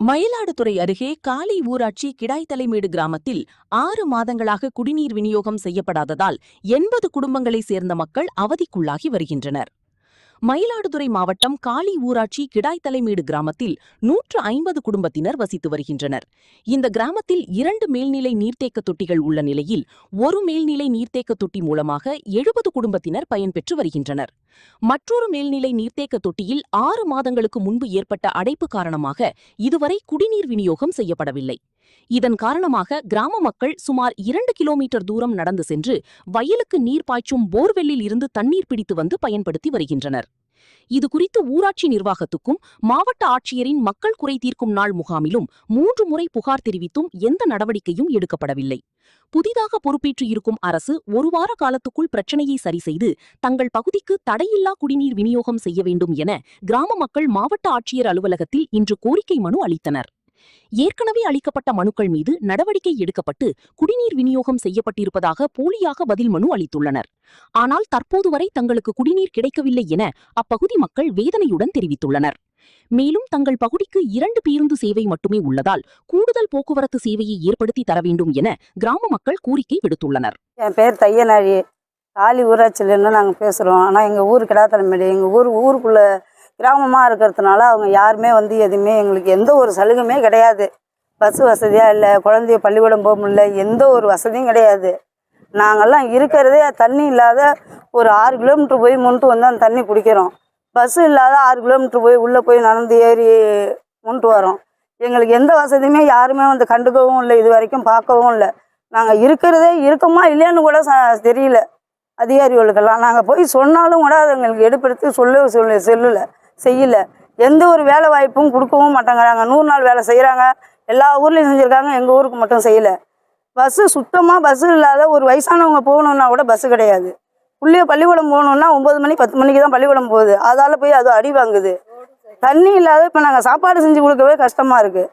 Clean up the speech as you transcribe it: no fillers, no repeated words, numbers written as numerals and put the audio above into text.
மயிலாடுதுறை அருகே காலி ஊராட்சி கிடாய்த்தலைமேடு கிராமத்தில் 6 மாதங்களாக குடிநீர் விநியோகம் செய்யப்படாததால் 80 குடும்பங்களைச் சேர்ந்த மக்கள் அவதிக்குள்ளாகி வருகின்றனர். மயிலாடுதுறை மாவட்டம் காலி ஊராட்சி கிடாய்த்தலைமேடு கிராமத்தில் 150 குடும்பத்தினர் வசித்து வருகின்றனர். இந்த கிராமத்தில் 2 மேல்நிலை நீர்த்தேக்க தொட்டிகள் உள்ள நிலையில் ஒரு மேல்நிலை நீர்த்தேக்க தொட்டி மூலமாக 70 குடும்பத்தினர் பயன்பெற்று வருகின்றனர். மற்றொரு மேல்நிலை நீர்த்தேக்க தொட்டியில் 6 மாதங்களுக்கு முன்பு ஏற்பட்ட அடைப்பு காரணமாக இதுவரை குடிநீர் விநியோகம் செய்யப்படவில்லை. இதன் காரணமாக கிராம மக்கள் சுமார் 2 கிலோமீட்டர் தூரம் நடந்து சென்று வயலுக்கு நீர் பாய்ச்சும் போர்வெல்லில் இருந்து தண்ணீர் பிடித்து வந்து பயன்படுத்தி வருகின்றனர். இதுகுறித்து ஊராட்சி நிர்வாகத்துக்கும் மாவட்ட ஆட்சியரின் மக்கள் குறை தீர்க்கும் நாள் முகாமிலும் 3 முறை புகார் தெரிவித்தும் எந்த நடவடிக்கையும் எடுக்கப்படவில்லை. புதிதாக பொறுப்பேற்று இருக்கும் அரசு ஒரு வார காலத்துக்குள் பிரச்சனையை சரி செய்து தங்கள் பகுதிக்கு தடையில்லா குடிநீர் விநியோகம் செய்ய வேண்டும் என கிராம மக்கள் மாவட்ட ஆட்சியர் அலுவலகத்தில் இன்று கோரிக்கை மனு அளித்தனர். ஏற்கனவே அளிக்கப்பட்ட மனுக்கள் மீது நடவடிக்கை எடுக்கப்பட்டு குடிநீர் விநியோகம் செய்யப்பட்டிருப்பதாக போலியாக பதில் மனு அளித்துள்ளனர். ஆனால் தற்போது வரை தங்களுக்கு குடிநீர் கிடைக்கவில்லை என அப்பகுதி மக்கள் வேதனையுடன் தெரிவித்துள்ளனர். மேலும் தங்கள் பகுதிக்கு 2 பேருந்து சேவை மட்டுமே உள்ளதால் கூடுதல் போக்குவரத்து சேவையை ஏற்படுத்தி தர வேண்டும் என கிராம மக்கள் கோரிக்கை விடுத்துள்ளனர். என் பேர் தையனாரி, காலி ஊராட்சியிலேருந்து நாங்கள் பேசுகிறோம். ஆனால் எங்கள் ஊர் கிடாத்தலைமேடு, எங்கள் ஊருக்குள்ள கிராமமாக இருக்கிறதுனால அவங்க யாருமே எதுவுமே எங்களுக்கு எந்த ஒரு சலுகையுமே கிடையாது. பஸ் வசதியாக இல்லை, குழந்தைய பள்ளிக்கூடம் போக முடியல, எந்த ஒரு வசதியும் கிடையாது. நாங்கள்லாம் இருக்கிறதே தண்ணி இல்லாத ஒரு 6 கிலோமீட்டர் போய் முன்ட்டு வந்து அந்த தண்ணி பிடிக்கிறோம். பஸ்ஸு இல்லாத 6 கிலோமீட்டர் போய் உள்ளே போய் நடந்து ஏறி முன்ட்டு வரோம். எங்களுக்கு எந்த வசதியுமே யாருமே கண்டுக்கவும் இல்லை, இது வரைக்கும் பார்க்கவும் இல்லை. நாங்கள் இருக்கிறதே இருக்கோமா இல்லையான்னு கூட தெரியல அதிகாரிகளுக்கெல்லாம். நாங்கள் போய் சொன்னாலும் கூட அது எங்களுக்கு எடுப்படுத்தி செய்யலை. எந்த ஒரு வேலை வாய்ப்பும் கொடுக்கவும் மாட்டேங்கிறாங்க. 100 நாள் வேலை செய்கிறாங்க, எல்லா ஊர்லேயும் செஞ்சுருக்காங்க, எங்கள் ஊருக்கு மட்டும் செய்யலை. பஸ்ஸு சுத்தமாக பஸ்ஸு இல்லாத ஒரு வயசானவங்க போகணுன்னா கூட பஸ்ஸு கிடையாது. பள்ளிக்கூடம் போகணுன்னா 9 மணி 10 மணிக்கு தான் பள்ளிக்கூடம் போகுது. அதால் போய் அது அடி வாங்குது. தண்ணி இல்லாத இப்போ நாங்கள் சாப்பாடு செஞ்சு கொடுக்கவே கஷ்டமாக இருக்குது.